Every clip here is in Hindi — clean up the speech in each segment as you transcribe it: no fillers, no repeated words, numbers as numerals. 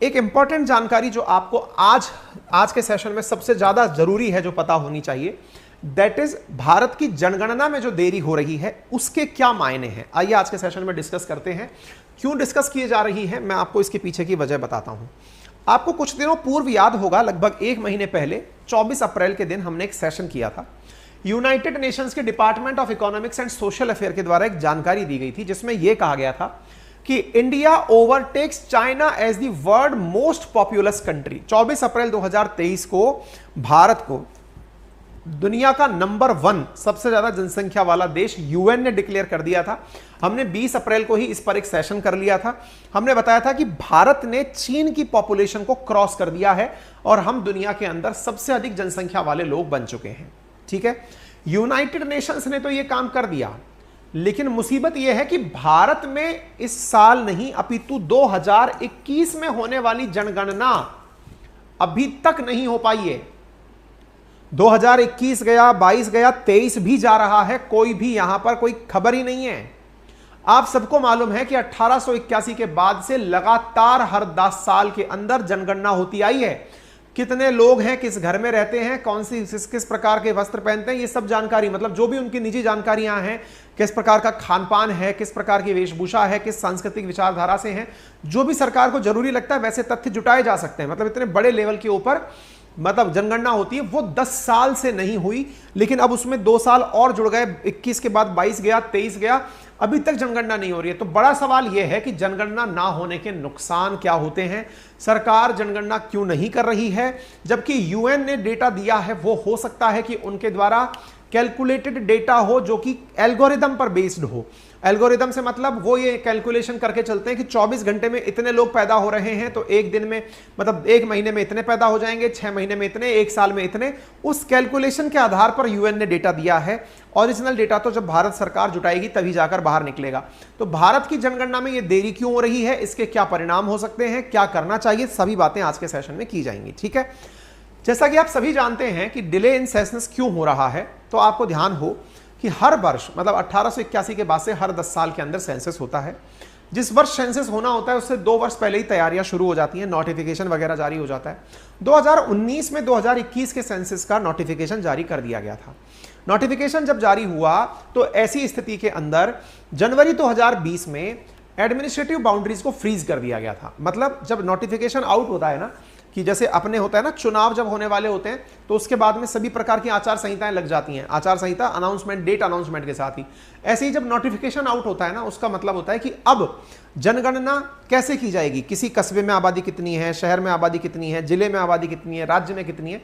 एक इंपॉर्टेंट जानकारी जो आपको आज के सेशन में सबसे ज्यादा जरूरी है, जो पता होनी चाहिए, दैट इज भारत की जनगणना में जो देरी हो रही है उसके क्या मायने हैं। आइए आज के सेशन में डिस्कस करते हैं। क्यों डिस्कस किए जा रही है, मैं आपको इसके पीछे की वजह बताता हूं। आपको कुछ दिनों पूर्व याद होगा, लगभग 1 महीने पहले 24 अप्रैल के दिन हमने एक सेशन किया था। यूनाइटेड नेशंस के department of economics and social affair के द्वारा एक जानकारी दी गई थी, जिसमें यह कहा गया था कि India overtakes China as the world most populous country. 24 April 2023 को भारत को दुनिया का नंबर 1 सबसे ज्यादा जनसंख्या वाला देश यूएन ने डिक्लेयर कर दिया था। हमने 20 अप्रैल को ही इस पर एक सेशन कर लिया था। हमने बताया था कि भारत ने चीन की पॉपुलेशन को क्रॉस कर दिया है और हम दुनिया के अंदर सबसे अधिक जनसंख्या वाले लोग बन चुके हैं। ठीक है, यूनाइटेड नेशंस ने तो यह काम कर दिया, लेकिन मुसीबत यह है कि भारत में इस साल नहीं अपितु 2021 में होने वाली जनगणना अभी तक नहीं हो पाई है। 2021 गया, 22 गया, 23 भी जा रहा है, कोई भी यहां पर कोई खबर ही नहीं है। आप सबको मालूम है कि 1881 के बाद से लगातार हर 10 साल के अंदर जनगणना होती आई है। कितने लोग हैं, किस घर में रहते हैं, कौन सी किस प्रकार के वस्त्र पहनते हैं, ये सब जानकारी, मतलब जो भी उनकी निजी जानकारियां हैं, किस प्रकार का खान पान है, किस प्रकार की वेशभूषा है, किस सांस्कृतिक विचारधारा से हैं, जो भी सरकार को जरूरी लगता है वैसे तथ्य जुटाए जा सकते हैं। मतलब इतने बड़े लेवल के ऊपर मतलब जनगणना होती है, वो 10 साल से नहीं हुई, लेकिन अब उसमें 2 साल और जुड़ गए। 21 के बाद 22 गया, 23 गया, अभी तक जनगणना नहीं हो रही है। तो बड़ा सवाल यह है कि जनगणना ना होने के नुकसान क्या होते हैं, सरकार जनगणना क्यों नहीं कर रही है, जबकि यूएन ने डेटा दिया है। वो हो सकता है कि उनके द्वारा कैलकुलेटेड डेटा हो जो कि एल्गोरिदम पर बेस्ड हो। एल्गोरिदम से मतलब वो ये कैलकुलेशन करके चलते हैं कि 24 घंटे में इतने लोग पैदा हो रहे हैं, तो एक दिन में मतलब 1 महीने में इतने पैदा हो जाएंगे, 6 महीने में इतने, 1 साल में इतने। उस कैलकुलेशन के आधार पर यूएन ने डेटा दिया है। ओरिजिनल डेटा तो जब भारत सरकार जुटाएगी तभी जाकर बाहर निकलेगा। तो भारत की जनगणना में ये देरी क्यों हो रही है, इसके क्या परिणाम हो सकते हैं, क्या करना चाहिए, सभी बातें आज के सेशन में की जाएंगी। ठीक है, जैसा कि आप सभी जानते हैं कि डिले इन सेशंस क्यों हो रहा है, तो आपको ध्यान हो कि हर वर्ष मतलब 1881 के बाद से हर 10 साल के अंदर सेंसस होता है। जिस वर्ष सेंसस होना होता है उससे 2 वर्ष पहले ही तैयारियां शुरू हो जाती हैं, नोटिफिकेशन वगैरह जारी हो जाता है। 2019 में 2021 के सेंसस का नोटिफिकेशन जारी कर दिया गया था। नोटिफिकेशन जब जारी हुआ तो ऐसी स्थिति के अंदर जनवरी 2020 में एडमिनिस्ट्रेटिव बाउंड्रीज को फ्रीज कर दिया गया था। मतलब जब नोटिफिकेशन आउट होता है ना, कि जैसे अपने होता है ना, चुनाव जब होने वाले होते हैं तो उसके बाद में सभी प्रकार की आचार संहिताएं लग जाती हैं, आचार संहिता अनाउंसमेंट, डेट अनाउंसमेंट के साथ ही। ऐसे ही जब नोटिफिकेशन आउट होता है ना, उसका मतलब होता है कि अब जनगणना कैसे की जाएगी, किसी कस्बे में आबादी कितनी है, शहर में आबादी कितनी है, जिले में आबादी कितनी है, राज्य में कितनी है,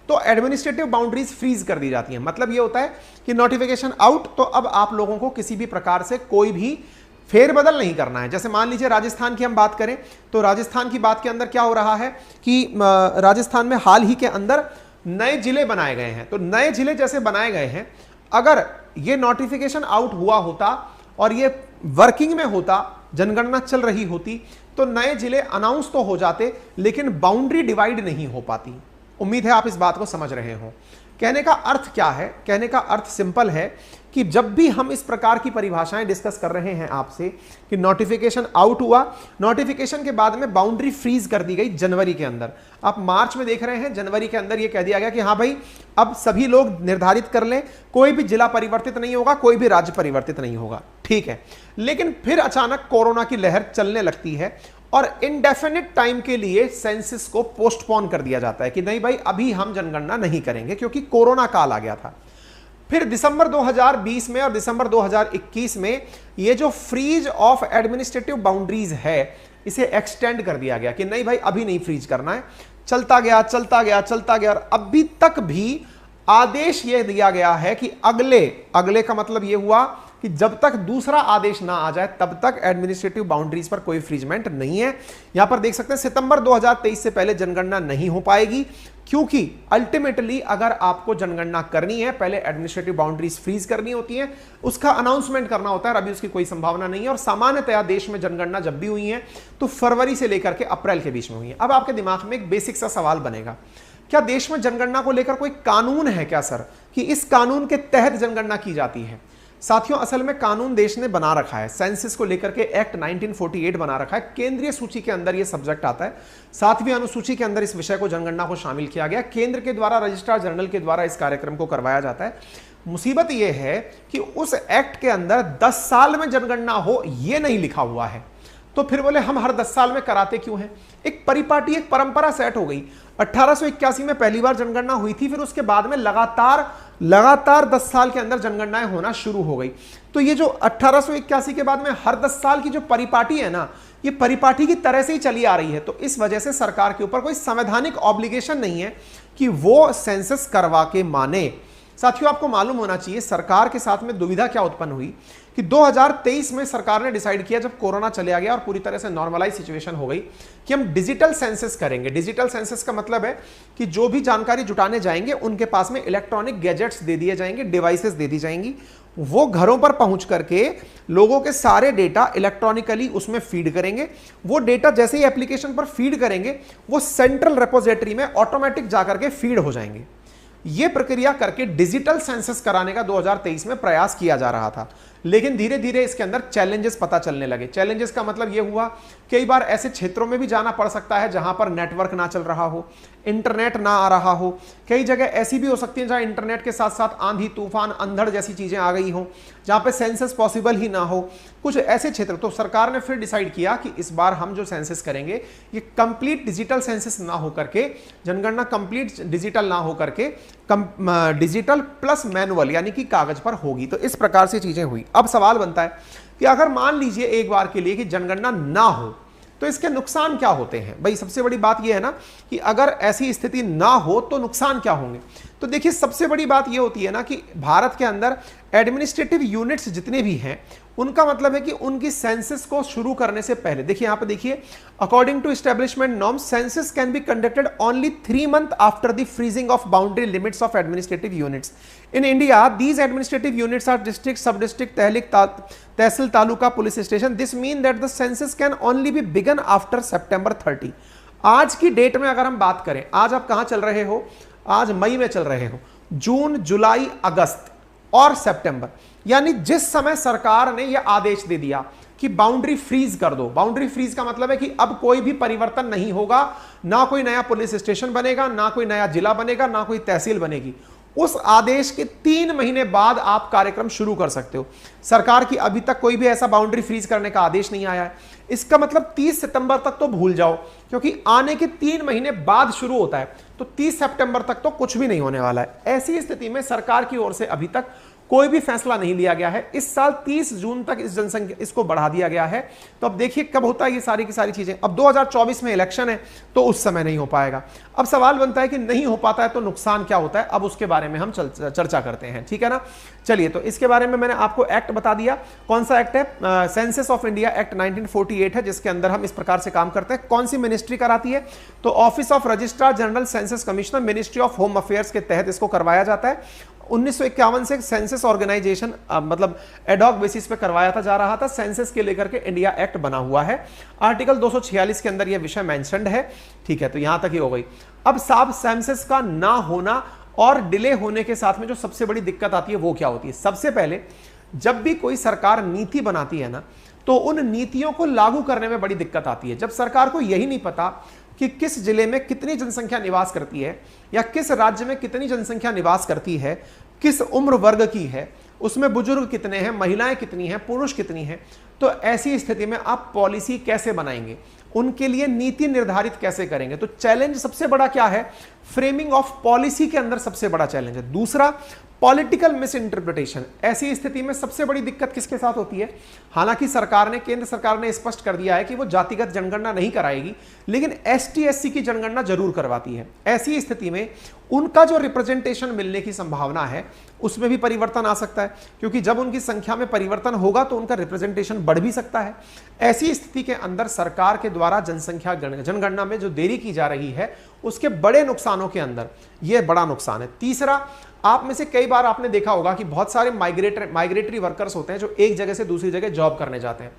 तो एडमिनिस्ट्रेटिव बाउंड्रीज फ्रीज कर दी जाती हैं। मतलब ये होता है कि नोटिफिकेशन आउट, तो अब आप लोगों को किसी भी प्रकार से कोई भी फेरबदल नहीं करना है। जैसे मान लीजिए राजस्थान की हम बात करें, तो राजस्थान की बात के अंदर क्या हो रहा है कि राजस्थान में हाल ही के अंदर नए जिले बनाए गए हैं। तो नए जिले जैसे बनाए गए हैं, अगर ये नोटिफिकेशन आउट हुआ होता और ये वर्किंग में होता, जनगणना चल रही होती, तो नए जिले अनाउंस तो हो जाते, लेकिन बाउंड्री डिवाइड नहीं हो पाती। उम्मीद है आप इस बात को समझ रहे हो। कहने का अर्थ क्या है, कहने का अर्थ सिंपल है कि जब भी हम इस प्रकार की परिभाषाएं डिस्कस कर रहे हैं आपसे कि नोटिफिकेशन आउट हुआ, नोटिफिकेशन के बाद में बाउंड्री फ्रीज कर दी गई जनवरी के अंदर। आप मार्च में देख रहे हैं, जनवरी के अंदर यह कह दिया गया कि हाँ भाई अब सभी लोग निर्धारित कर लें, कोई भी जिला परिवर्तित नहीं होगा, कोई भी राज्य परिवर्तित नहीं होगा। ठीक है, लेकिन फिर अचानक कोरोना की लहर चलने लगती है और इनडेफिनिट टाइम के लिए सेंसस को पोस्टपोन कर दिया जाता है कि नहीं भाई अभी हम जनगणना नहीं करेंगे, क्योंकि कोरोना काल आ गया था। फिर दिसंबर 2020 में और दिसंबर 2021 में ये जो फ्रीज ऑफ एडमिनिस्ट्रेटिव बाउंड्रीज है, इसे एक्सटेंड कर दिया गया कि नहीं भाई अभी नहीं फ्रीज करना है। चलता गया चलता गया चलता गया, और अभी तक भी आदेश यह दिया गया है कि अगले का मतलब यह हुआ कि जब तक दूसरा आदेश ना आ जाए तब तक एडमिनिस्ट्रेटिव बाउंड्रीज पर कोई फ्रीजमेंट नहीं है। यहां पर देख सकते हैं सितंबर 2023 से पहले जनगणना नहीं हो पाएगी, क्योंकि अल्टीमेटली अगर आपको जनगणना करनी है पहले एडमिनिस्ट्रेटिव बाउंड्रीज फ्रीज करनी होती है, उसका अनाउंसमेंट करना होता है, और अभी उसकी कोई संभावना नहीं है। और सामान्यतया देश में जनगणना जब भी हुई है तो फरवरी से लेकर के अप्रैल के बीच में हुई है। अब आपके दिमाग में एक बेसिक सा सवाल बनेगा, क्या देश में जनगणना को लेकर कोई कानून है क्या सर, कि इस कानून के तहत जनगणना की जाती है? साथियों, असल में कानून देश ने बना रखा है, सेंसस को लेकर के एक्ट 1948 बना रखा है। केंद्रीय सूची के अंदर यह सब्जेक्ट आता है, 7वीं अनुसूची के अंदर इस विषय को, जनगणना को शामिल किया गया। केंद्र के द्वारा रजिस्ट्रार जनरल के द्वारा इस कार्यक्रम को करवाया जाता है। मुसीबत यह है कि उस एक्ट के अंदर 10 साल में जनगणना हो यह नहीं लिखा हुआ है। तो फिर बोले हम हर 10 साल में कराते क्यों हैं? एक परिपाटी, एक परंपरा सेट हो गई। 1881 में पहली बार जनगणना हुई थी, फिर उसके बाद में लगातार 10 साल के अंदर जनगणनाएं होना शुरू हो गई। तो ये जो 1881 के बाद में हर 10 साल की जो परिपाटी है ना, ये परिपाटी की तरह से ही चली आ रही है। तो इस वजह से सरकार के ऊपर कोई संवैधानिक ऑब्लिगेशन नहीं है कि वो सेंसस करवा के माने। साथियों, आपको मालूम होना चाहिए सरकार के साथ में दुविधा क्या उत्पन्न हुई कि 2023 में सरकार ने डिसाइड किया, जब कोरोना चले आ गया और पूरी तरह से नॉर्मलाइज सिचुएशन हो गई, कि हम डिजिटल सेंसस करेंगे। डिजिटल सेंसस का मतलब है कि जो भी जानकारी जुटाने जाएंगे उनके पास में इलेक्ट्रॉनिक गैजेट्स दे दिए जाएंगे, डिवाइसेस दे दी जाएंगी। वो घरों पर पहुंच करके लोगों के सारे डेटा इलेक्ट्रॉनिकली उसमें फीड करेंगे। वो डेटा जैसे ही एप्लीकेशन पर फीड करेंगे, वो सेंट्रल रिपोजिटरी में ऑटोमेटिक जाकर के फीड हो जाएंगे। यह प्रक्रिया करके डिजिटल सेंसस कराने का 2023 में प्रयास किया जा रहा था, लेकिन धीरे धीरे इसके अंदर चैलेंजेस पता चलने लगे। चैलेंजेस का मतलब यह हुआ, कई बार ऐसे क्षेत्रों में भी जाना पड़ सकता है जहां पर नेटवर्क ना चल रहा हो, इंटरनेट ना आ रहा हो। कई जगह ऐसी भी हो सकती है जहां इंटरनेट के साथ साथ आंधी, तूफान, अंधड़ जैसी चीजें आ गई हो, जहां पे सेंसस पॉसिबल ही ना हो, कुछ ऐसे क्षेत्र। तो सरकार ने फिर डिसाइड किया कि इस बार हम जो सेंसस करेंगे ये कंप्लीट डिजिटल सेंसस ना हो करके, जनगणना कंप्लीट डिजिटल ना हो करके डिजिटल प्लस मैनुअल यानी कि कागज पर होगी। तो इस प्रकार से चीजें हुई। अब सवाल बनता है कि अगर मान लीजिए एक बार के लिए कि जनगणना ना हो तो इसके नुकसान क्या होते हैं? भाई सबसे बड़ी बात यह है ना कि अगर ऐसी स्थिति ना हो तो नुकसान क्या होंगे। तो देखिए, सबसे बड़ी बात यह होती है ना कि भारत के अंदर एडमिनिस्ट्रेटिव यूनिट्स जितने भी हैं, उनका मतलब है कि उनकी सेंसस को शुरू करने से पहले, देखिए यहां पे देखिए, according to establishment norms census can be conducted only 3 month after the freezing of boundary limits of administrative units in India. These administrative units are district, sub district, tehsil, taluka, police station. This mean that the census can only be began after September 30। आज की डेट में अगर हम बात करें, आज आप कहां चल रहे हो? आज मई में चल रहे हो। जून, जुलाई, अगस्त और सितंबर, यानी जिस समय सरकार ने यह आदेश दे दिया कि बाउंड्री फ्रीज कर दो। बाउंड्री फ्रीज का मतलब है कि अब कोई भी परिवर्तन नहीं होगा, ना कोई नया पुलिस स्टेशन बनेगा, ना कोई नया जिला बनेगा, ना कोई तहसील बनेगी। उस आदेश के 3 महीने बाद आप कार्यक्रम शुरू कर सकते हो। सरकार की अभी तक कोई भी ऐसा बाउंड्री फ्रीज करने का आदेश नहीं आया है। इसका मतलब 30 सितंबर तक तो भूल जाओ, क्योंकि आने के 3 महीने बाद शुरू होता है, तो 30 सितंबर तक तो कुछ भी नहीं होने वाला है। ऐसी स्थिति में सरकार की ओर से अभी तक कोई भी फैसला नहीं लिया गया है। इस साल 30 जून तक इस जनसंख्या इसको बढ़ा दिया गया है। तो अब देखिए कब होता है ये सारी की सारी चीजें। अब 2024 में इलेक्शन है, तो उस समय नहीं हो पाएगा। अब सवाल बनता है कि नहीं हो पाता है तो नुकसान क्या होता है। अब उसके बारे में हम चर्चा करते हैं, ठीक है ना। चलिए, तो इसके बारे में मैंने आपको एक्ट बता दिया। कौन सा एक्ट है? सेंसस ऑफ इंडिया एक्ट 1948 है, जिसके अंदर हम इस प्रकार से काम करते हैं। कौन सी मिनिस्ट्री कराती है? तो office of registrar general census commissioner, ministry of home affairs के तहत इसको करवाया जाता है। 1951 से सेंसस ऑर्गेनाइजेशन मतलब एडॉक बेसिस पे करवाया जा रहा था। सेंसस के लेकर के इंडिया एक्ट बना हुआ है। आर्टिकल 246 के अंदर यह विषय मेंशन्ड है, ठीक है। तो यहां तक ही हो गई। अब साहब, सेंसस का ना होना और डिले होने के साथ में जो सबसे बड़ी दिक्कत आती है वो क्या होती है? सबसे पहले, जब भी कोई सरकार नीति बनाती है ना, तो उन नीतियों को लागू करने में बड़ी दिक्कत आती है। जब सरकार को यही नहीं पता कि किस जिले में कितनी जनसंख्या निवास करती है, या किस राज्य में कितनी जनसंख्या निवास करती है, किस उम्र वर्ग की है, उसमें बुजुर्ग कितने हैं, महिलाएं कितनी हैं, पुरुष कितनी हैं, तो ऐसी स्थिति में आप पॉलिसी कैसे बनाएंगे, उनके लिए नीति निर्धारित कैसे करेंगे? तो चैलेंज सबसे बड़ा क्या है? फ्रेमिंग ऑफ पॉलिसी के अंदर सबसे बड़ा चैलेंज है। दूसरा, पॉलिटिकल मिस इंटरप्रिटेशन। ऐसी स्थिति में सबसे बड़ी दिक्कत किसके साथ होती है? हालांकि केंद्र सरकार ने स्पष्ट कर दिया है कि वो जातिगत जनगणना नहीं कराएगी, लेकिन एसटी एससी की जनगणना जरूर करवाती है। ऐसी स्थिति में उनका जो रिप्रेजेंटेशन मिलने की संभावना है उसमें भी परिवर्तन आ सकता है, क्योंकि जब उनकी संख्या में परिवर्तन होगा तो उनका रिप्रेजेंटेशन बढ़ भी सकता है। ऐसी स्थिति के अंदर सरकार के द्वारा जनगणना में जो देरी की जा रही है उसके बड़े नुकसानों के अंदर यह बड़ा नुकसान है। तीसरा, आप में से कई बार आपने देखा होगा कि बहुत सारे माइग्रेटरी वर्कर्स होते हैं जो एक जगह से दूसरी जगह जॉब करने जाते हैं।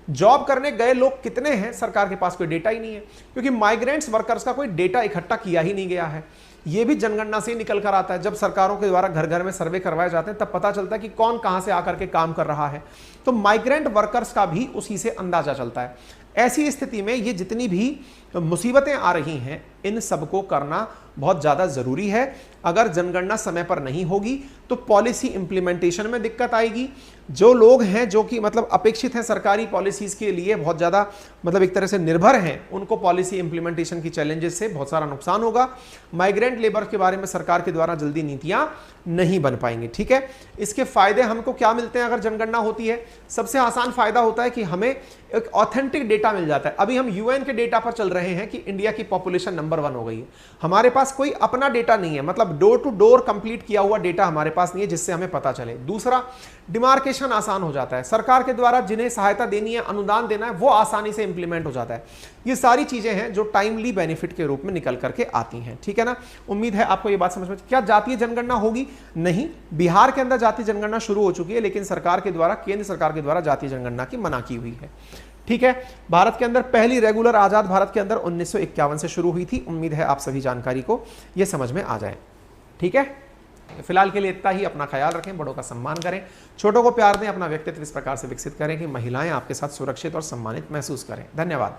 जॉब करने गए लोग कितने हैं, सरकार के पास कोई डेटा ही नहीं है, क्योंकि माइग्रेंट्स वर्कर्स का कोई डेटा इकट्ठा किया ही नहीं गया है। ये भी जनगणना से ही निकल कर आता है। जब सरकारों के द्वारा घर घर में सर्वे करवाए जाते हैं तब पता चलता है कि कौन कहां से आकर के काम कर रहा है। तो माइग्रेंट वर्कर्स का भी उसी से अंदाजा चलता है। ऐसी स्थिति में ये जितनी भी मुसीबतें आ रही हैं, इन सबको करना बहुत ज़्यादा ज़रूरी है। अगर जनगणना समय पर नहीं होगी तो पॉलिसी इंप्लीमेंटेशन में दिक्कत आएगी। जो लोग हैं जो कि मतलब अपेक्षित हैं सरकारी पॉलिसीज के लिए, बहुत ज़्यादा मतलब एक तरह से निर्भर हैं, उनको पॉलिसी इंप्लीमेंटेशन की चैलेंजेस से बहुत सारा नुकसान होगा। माइग्रेंट लेबर के बारे में सरकार के द्वारा जल्दी नीतियां नहीं बन पाएंगी। ठीक है, इसके फायदे हमको क्या मिलते हैं अगर जनगणना होती है? सबसे आसान फायदा होता है कि हमें एक ऑथेंटिक डेटा मिल जाता है। अभी हम यूएन के डेटा पर चल रहे हैं कि इंडिया की पॉपुलेशन नंबर 1 हो गई है। हमारे पास कोई अपना डेटा नहीं है, मतलब डोर टू डोर कंप्लीट किया हुआ डेटा हमारे पास नहीं है जिससे हमें पता चले। दूसरा, डिमार्केशन आसान हो जाता है। सरकार के द्वारा जिन्हें सहायता देनी है, अनुदान देना है, वो आसानी से इंप्लीमेंट हो जाता है। ये सारी चीजें हैं जो टाइमली बेनिफिट के रूप में निकल करके आती हैं। ठीक है ना, उम्मीद है आपको ये बात समझ में। क्या जातीय जनगणना होगी? नहीं, बिहार के अंदर जातीय जनगणना शुरू हो चुकी है, लेकिन सरकार के द्वारा, केंद्र सरकार के द्वारा जातीय जनगणना की मना की हुई है। ठीक है, भारत के अंदर पहली रेगुलर आजाद भारत के अंदर 1951 से शुरू हुई थी। उम्मीद है आप सभी जानकारी को ये समझ में आ जाए। ठीक है, फिलहाल के लिए इतना ही। अपना ख्याल रखें, बड़ों का सम्मान करें, छोटों को प्यार दें, अपना व्यक्तित्व इस प्रकार से विकसित करें कि महिलाएं आपके साथ सुरक्षित और सम्मानित महसूस करें। धन्यवाद।